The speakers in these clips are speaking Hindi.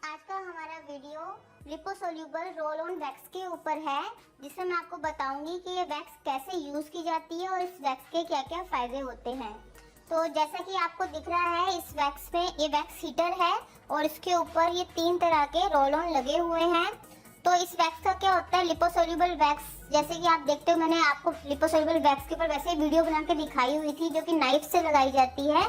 आज का हमारा वीडियो लिपोसोल्यूबल रोल ऑन वैक्स के ऊपर है, जिसमें मैं आपको बताऊंगी कि ये वैक्स कैसे यूज की जाती है और इस वैक्स के क्या क्या फायदे होते हैं। तो जैसा कि आपको दिख रहा है, इस वैक्स में ये वैक्स हीटर है और इसके ऊपर ये 3 तरह के रोल ऑन लगे हुए हैं। तो इस वैक्स का क्या होता है, लिपोसोल्यूबल वैक्स, जैसे कि आप देखते हो मैंने आपको लिपोसोल्यूबल वैक्स के ऊपर वैसे वीडियो बना के दिखाई हुई थी, जो कि नाइफ से लगाई जाती है।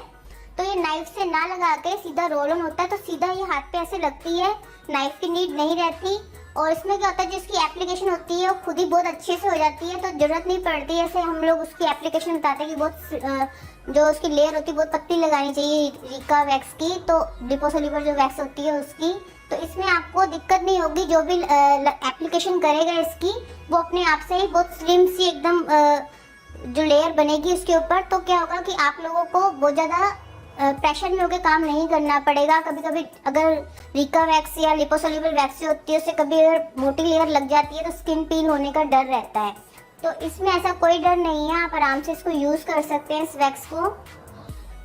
तो ये नाइफ से ना लगा के सीधा रोल ऑन होता है, तो सीधा ये हाथ पे ऐसे लगती है, नाइफ की नीड नहीं रहती। और इसमें क्या होता है, जो इसकी एप्लीकेशन होती है वो खुद ही बहुत अच्छे से हो जाती है, तो जरूरत नहीं पड़ती है ऐसे हम लोग उसकी एप्लीकेशन बताते हैं कि बहुत जो उसकी लेयर होती है बहुत पतली लगानी चाहिए रिका वैक्स की, तो लिपोसोल्यूबल जो वैक्स होती है उसकी। तो इसमें आपको दिक्कत नहीं होगी, जो भी एप्लीकेशन करेगा इसकी वो अपने आप से ही बहुत स्लिम सी एकदम जो लेयर बनेगी उसके ऊपर। तो क्या होगा कि आप लोगों को बहुत ज़्यादा प्रेशर में होकर काम नहीं करना पड़ेगा। कभी कभी अगर रिका वैक्स या लिपोसोल्यूबल वैक्स होती है उससे कभी अगर मोटी लेयर लग जाती है तो स्किन पील होने का डर रहता है, तो इसमें ऐसा कोई डर नहीं है, आप आराम से इसको यूज़ कर सकते हैं इस वैक्स को।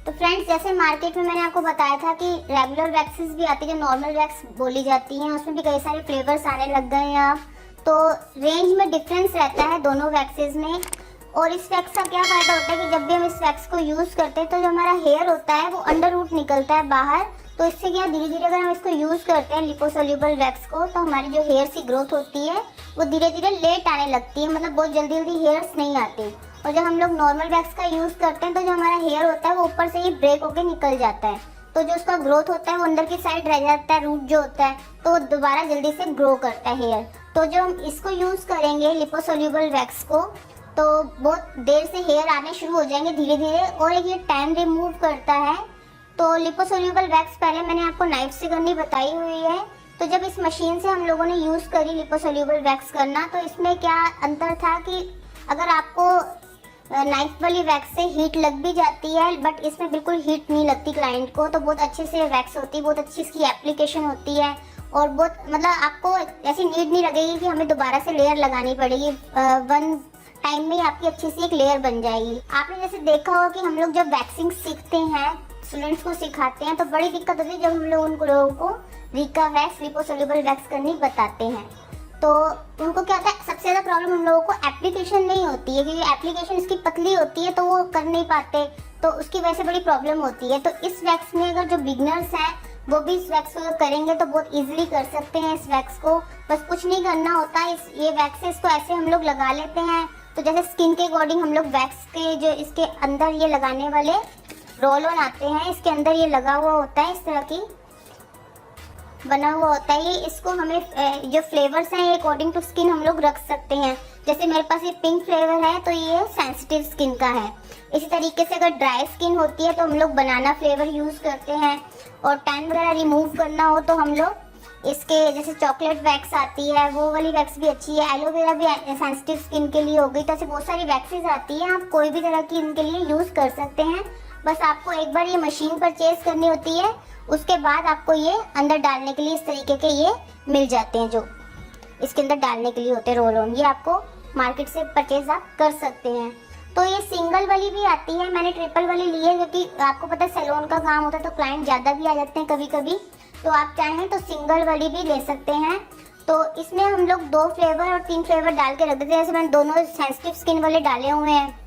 तो फ्रेंड्स, जैसे मार्केट में मैंने आपको बताया था कि रेगुलर वैक्सेस भी आती है जो नॉर्मल वैक्स बोली जाती हैं, उसमें भी कई सारे फ्लेवर्स आने लग गए हैं अब, तो रेंज में डिफरेंस रहता है दोनों वैक्सेस में। और इस वैक्स का क्या फ़ायदा होता है कि जब भी हम इस वैक्स को यूज़ करते हैं तो जो हमारा हेयर होता है वो अंडर रूट निकलता है बाहर। तो इससे क्या धीरे धीरे अगर हम इसको यूज़ करते हैं लिपोसोल्यूबल वैक्स को, तो हमारी जो हेयर की ग्रोथ होती है वो धीरे धीरे लेट आने लगती है, मतलब बहुत जल्दी जल्दी हेयर्स नहीं आते। और जब हम लोग नॉर्मल वैक्स का यूज़ करते हैं तो जो हमारा हेयर होता है वो ऊपर से ही ब्रेक होकर निकल जाता है, तो जो उसका ग्रोथ होता है वो अंदर की साइड रह जाता है, रूट जो होता है, तो वो दोबारा जल्दी से ग्रो करता है हेयर। तो जो हम इसको यूज़ करेंगे लिपोसोल्यूबल वैक्स को, तो बहुत देर से हेयर आने शुरू हो जाएंगे धीरे धीरे, और ये टाइम रिमूव करता है। तो लिपोसोल्यूबल वैक्स पहले मैंने आपको नाइफ से करनी बताई हुई है, तो जब इस मशीन से हम लोगों ने यूज़ करी लिपोसोल्यूबल वैक्स करना, तो इसमें क्या अंतर था कि अगर आपको नाइफ वाली वैक्स से हीट लग भी जाती है, बट इसमें बिल्कुल हीट नहीं लगती क्लाइंट को, तो बहुत अच्छे से वैक्स होती है, बहुत अच्छी इसकी एप्लीकेशन होती है, और बहुत मतलब आपको ऐसी नीड नहीं लगेगी कि हमें दोबारा से लेयर लगानी पड़ेगी, वन टाइम में आपकी अच्छी सी एक लेयर बन जाएगी। आपने जैसे देखा होगा कि हम लोग जब वैक्सिंग सीखते हैं, स्टूडेंट्स को सिखाते हैं, तो बड़ी दिक्कत होती है जब हम लोग उन लोगों को रिका वैक्स लिपोसोल्यूबल वैक्स करनी बताते हैं, तो उनको क्या होता है, सबसे ज़्यादा प्रॉब्लम उन लोगों को एप्लीकेशन नहीं होती है, क्योंकि एप्लीकेशन इसकी पतली होती है तो वो कर नहीं पाते, तो उसकी वजह से बड़ी प्रॉब्लम होती है। तो इस वैक्स में अगर जो बिगनर्स हैं वो भी इस वैक्स को करेंगे तो बहुत इजीली कर सकते हैं इस वैक्स को। बस कुछ नहीं करना होता है, ये वैक्स इसको ऐसे हम लोग लगा लेते हैं, तो जैसे स्किन के अकॉर्डिंग हम लोग वैक्स के जो इसके अंदर ये लगाने वाले रोल ऑन आते हैं, इसके अंदर ये लगा हुआ होता है, इस तरह की बना हुआ होता है ये। इसको हमें जो फ्लेवर्स हैं ये अकॉर्डिंग टू स्किन हम लोग रख सकते हैं। जैसे मेरे पास ये पिंक फ्लेवर है तो ये सेंसिटिव स्किन का है। इसी तरीके से अगर ड्राई स्किन होती है तो हम लोग बनाना फ्लेवर यूज़ करते हैं, और टैन वगैरह रिमूव करना हो तो हम लोग इसके जैसे चॉकलेट वैक्स आती है वो वाली वैक्स भी अच्छी है, एलोवेरा भी सेंसिटिव स्किन के लिए हो गई, तो ऐसे बहुत सारी वैक्सेस आती हैं, आप कोई भी तरह की इनके लिए यूज़ कर सकते हैं। बस आपको एक बार ये मशीन परचेज करनी होती है, उसके बाद आपको ये अंदर डालने के लिए इस तरीके के ये मिल जाते हैं, जो इसके अंदर डालने के लिए होते हैं रोल ऑन, ये आपको मार्केट से परचेज आप कर सकते हैं। तो ये सिंगल वाली भी आती है, मैंने ट्रिपल वाली ली है क्योंकि आपको पता है सैलून का काम होता है तो क्लाइंट ज़्यादा भी आ जाते हैं कभी कभी, तो आप चाहें तो सिंगल वाली भी ले सकते हैं। तो इसमें हम लोग 2 फ्लेवर और 3 फ्लेवर डाल के रख देते हैं, जैसे मैंने दोनों सेंसिटिव स्किन वाले डाले हुए हैं,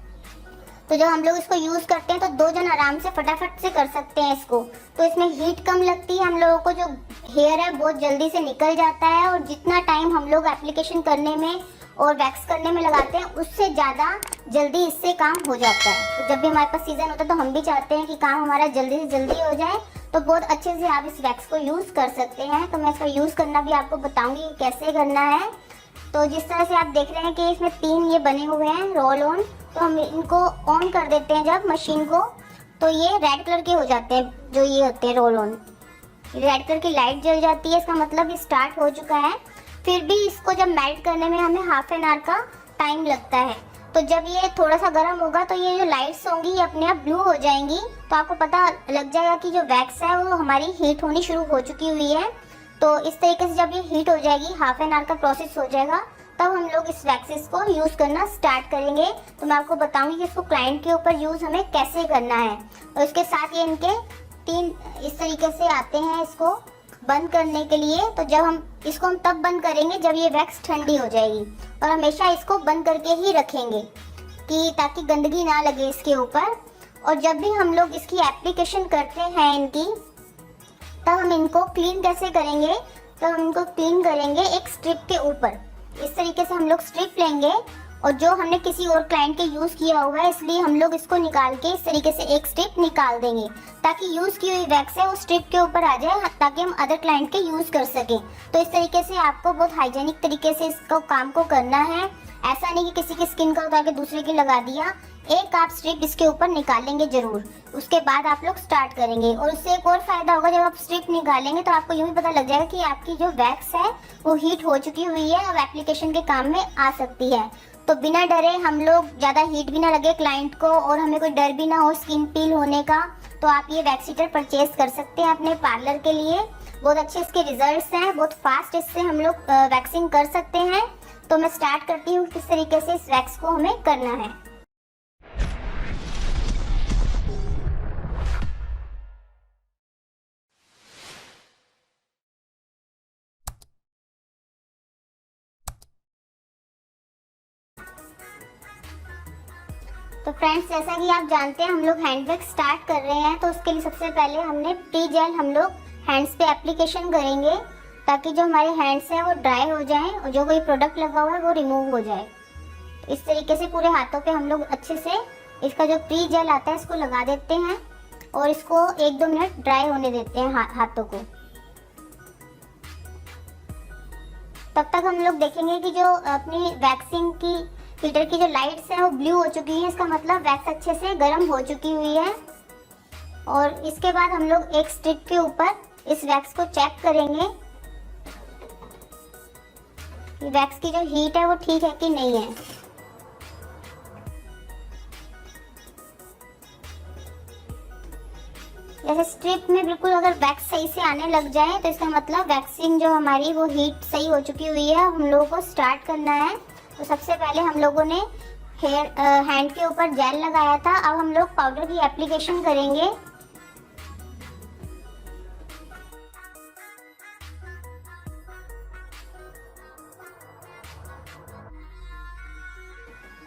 तो जब हम लोग इसको यूज़ करते हैं तो 2 जन आराम से फटाफट से कर सकते हैं इसको। तो इसमें हीट कम लगती है, हम लोगों को जो हेयर है बहुत जल्दी से निकल जाता है, और जितना टाइम हम लोग एप्लीकेशन करने में और वैक्स करने में लगाते हैं उससे ज़्यादा जल्दी इससे काम हो जाता है। तो जब भी हमारे पास सीज़न होता है तो हम भी चाहते हैं कि काम हमारा जल्दी से जल्दी हो जाए, तो बहुत अच्छे से आप इस वैक्स को यूज़ कर सकते हैं। तो मैं इसका यूज़ करना भी आपको बताऊंगी कि कैसे करना है। तो जिस तरह से आप देख रहे हैं कि इसमें 3 ये बने हुए हैं रोल ऑन, तो हम इनको ऑन कर देते हैं जब मशीन को, तो ये रेड कलर के हो जाते हैं, जो ये होते हैं रोल ऑन, रेड कलर की लाइट जल जाती है, इसका मतलब ये स्टार्ट हो चुका है। फिर भी इसको जब मेल्ट करने में हमें ½ एन आवर का टाइम लगता है, तो जब ये थोड़ा सा गर्म होगा तो ये जो लाइट्स होंगी ये अपने आप ब्लू हो जाएंगी, तो आपको पता लग जाएगा कि जो वैक्स है वो हमारी हीट होनी शुरू हो चुकी हुई है। तो इस तरीके से जब ये हीट हो जाएगी, ½ एन आवर का प्रोसेस हो जाएगा, तब हम लोग इस वैक्सेस को यूज़ करना स्टार्ट करेंगे। तो मैं आपको बताऊंगी कि इसको क्लाइंट के ऊपर यूज़ हमें कैसे करना है। और इसके साथ ये इनके 3 इस तरीके से आते हैं, इसको बंद करने के लिए, तो जब हम इसको हम तब बंद करेंगे जब ये वैक्स ठंडी हो जाएगी, और हमेशा इसको बंद करके ही रखेंगे कि ताकि गंदगी ना लगे इसके ऊपर। और जब भी हम लोग इसकी एप्लीकेशन करते हैं इनकी, तब हम इनको क्लीन कैसे करेंगे, तो हम इनको क्लीन करेंगे एक स्ट्रिप के ऊपर। इस तरीके से हम लोग स्ट्रिप लेंगे, और जो हमने किसी और क्लाइंट के यूज़ किया हुआ है, इसलिए हम लोग इसको निकाल के इस तरीके से एक स्ट्रिप निकाल देंगे ताकि यूज़ की हुई वैक्स है वो स्ट्रिप के ऊपर आ जाए, ताकि हम अदर क्लाइंट के यूज़ कर सकें। तो इस तरीके से आपको बहुत हाइजेनिक तरीके से इसको काम को करना है। ऐसा नहीं कि किसी की स्किन का उतार के दूसरे की लगा दिया। एक आप स्ट्रिप इसके ऊपर निकालेंगे जरूर, उसके बाद आप लोग स्टार्ट करेंगे। और उससे एक और फायदा होगा, जब आप स्ट्रिप निकालेंगे तो आपको यूँ भी पता लग जाएगा कि आपकी जो वैक्स है वो हीट हो चुकी हुई है और एप्लीकेशन के काम में आ सकती है। तो बिना डरे हम लोग, ज़्यादा हीट भी ना लगे क्लाइंट को और हमें कोई डर भी ना हो स्किन पील होने का, तो आप ये वैक्स हीटर परचेज कर सकते हैं अपने पार्लर के लिए। बहुत अच्छे इसके रिजल्ट्स हैं, बहुत फास्ट इससे हम लोग वैक्सिंग कर सकते हैं। तो मैं स्टार्ट करती हूँ किस तरीके से इस वैक्स को हमें करना है। तो फ्रेंड्स, जैसा कि आप जानते हैं हम लोग हैंड वैक्स स्टार्ट कर रहे हैं, तो उसके लिए सबसे पहले हमने प्री जेल हम लोग हैंड्स पे एप्लीकेशन करेंगे ताकि जो हमारे हैंड्स हैं वो ड्राई हो जाएं और जो कोई प्रोडक्ट लगा हुआ है वो रिमूव हो जाए। इस तरीके से पूरे हाथों पे हम लोग अच्छे से इसका जो प्री जेल आता है इसको लगा देते हैं और इसको 1-2 मिनट ड्राई होने देते हैं हाथों को। तब तक हम लोग देखेंगे कि जो अपनी वैक्सिंग की हीटर की जो लाइट्स हैं वो ब्लू हो चुकी है, इसका मतलब वैक्स अच्छे से गर्म हो चुकी हुई है। और इसके बाद हम लोग एक स्ट्रिप के ऊपर इस वैक्स को चेक करेंगे कि वैक्स की जो हीट है वो ठीक है कि नहीं है। जैसे स्ट्रिप में बिल्कुल अगर वैक्स सही से आने लग जाए तो इसका मतलब वैक्सिंग जो हमारी वो हीट सही हो चुकी हुई है। हम लोगों को स्टार्ट करना है। तो सबसे पहले हम लोगों ने हैंड के ऊपर जेल लगाया था, अब हम लोग पाउडर की एप्लीकेशन करेंगे।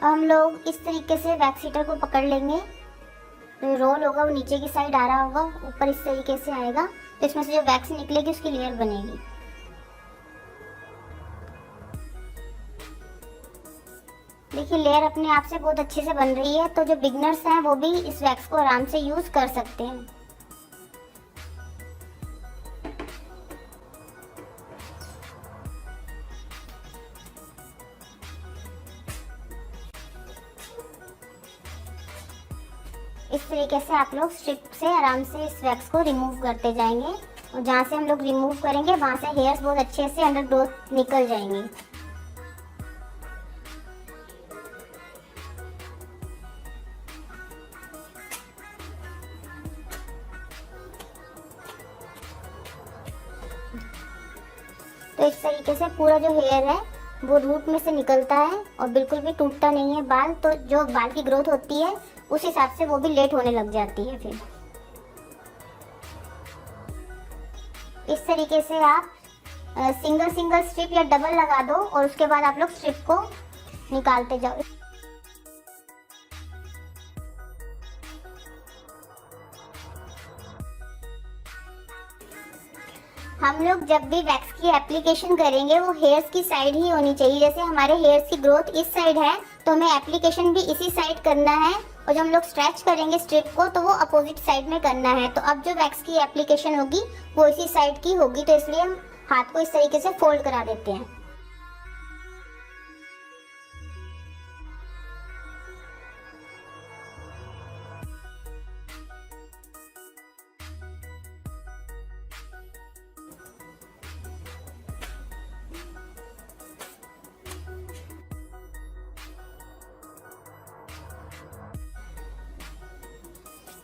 हम लोग इस तरीके से वैक्स हीटर को पकड़ लेंगे, तो रोल होगा वो नीचे की साइड आ रहा होगा, ऊपर इस तरीके से आएगा, तो इसमें से जो वैक्स निकलेगी उसकी लेयर बनेगी। देखिए लेयर अपने आप से बहुत अच्छे से बन रही है, तो जो बिगनर्स हैं वो भी इस वैक्स को आराम से यूज कर सकते हैं। इस तरीके से आप लोग स्ट्रिप से आराम से इस वैक्स को रिमूव करते जाएंगे, और जहाँ से हम लोग रिमूव करेंगे वहाँ से हेयर्स बहुत अच्छे से अंडर ग्रोथ निकल जाएंगे। तो इस तरीके से पूरा जो हेयर है वो रूट में से निकलता है और बिल्कुल भी टूटता नहीं है बाल। तो जो बाल की ग्रोथ होती है उस हिसाब से वो भी लेट होने लग जाती है। फिर इस तरीके से आप सिंगल स्ट्रिप या डबल लगा दो और उसके बाद आप लोग स्ट्रिप को निकालते जाओ। हम लोग जब भी वैक्स की एप्लीकेशन करेंगे वो हेयर्स की साइड ही होनी चाहिए। जैसे हमारे हेयर्स की ग्रोथ इस साइड है तो हमें एप्लीकेशन भी इसी साइड करना है, और जब हम लोग स्ट्रेच करेंगे स्ट्रिप को तो वो अपोजिट साइड में करना है। तो अब जो वैक्स की एप्लीकेशन होगी वो इसी साइड की होगी, तो इसलिए हम हाथ को इस तरीके से फोल्ड करा देते हैं।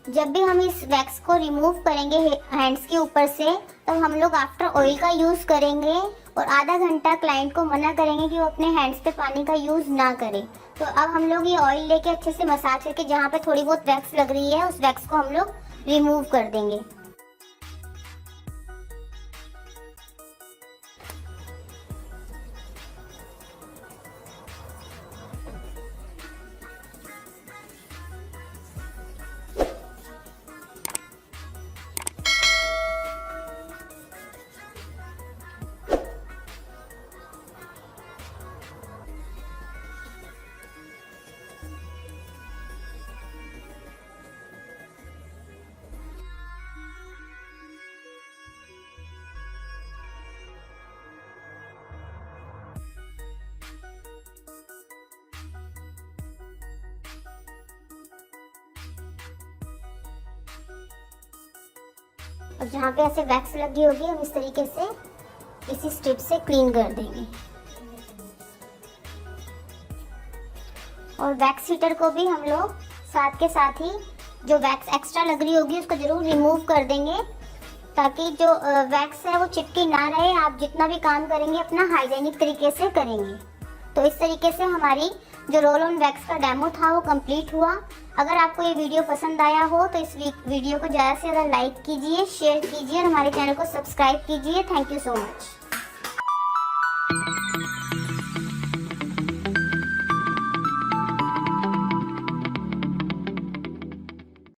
जब भी हम इस वैक्स को रिमूव करेंगे हैंड्स के ऊपर से, तो हम लोग आफ्टर ऑयल का यूज़ करेंगे और आधा घंटा क्लाइंट को मना करेंगे कि वो अपने हैंड्स पे पानी का यूज़ ना करे। तो अब हम लोग ये ऑयल लेके अच्छे से मसाज करके जहाँ पे थोड़ी बहुत वैक्स लग रही है उस वैक्स को हम लोग रिमूव कर देंगे। और जहाँ पे ऐसे वैक्स लगी होगी हम इस तरीके से इसी स्ट्रिप से क्लीन कर देंगे। और वैक्स हीटर को भी हम लोग साथ के साथ ही जो वैक्स एक्स्ट्रा लग रही होगी उसको जरूर रिमूव कर देंगे, ताकि जो वैक्स है वो चिपकी ना रहे। आप जितना भी काम करेंगे अपना हाइजेनिक तरीके से करेंगे। तो इस तरीके से हमारी जो रोल ऑन वैक्स का डेमो था वो कंप्लीट हुआ। अगर आपको ये वीडियो पसंद आया हो तो इस वीडियो को ज़्यादा से ज़्यादा लाइक कीजिए, शेयर कीजिए और हमारे चैनल को सब्सक्राइब कीजिए। Thank you so much.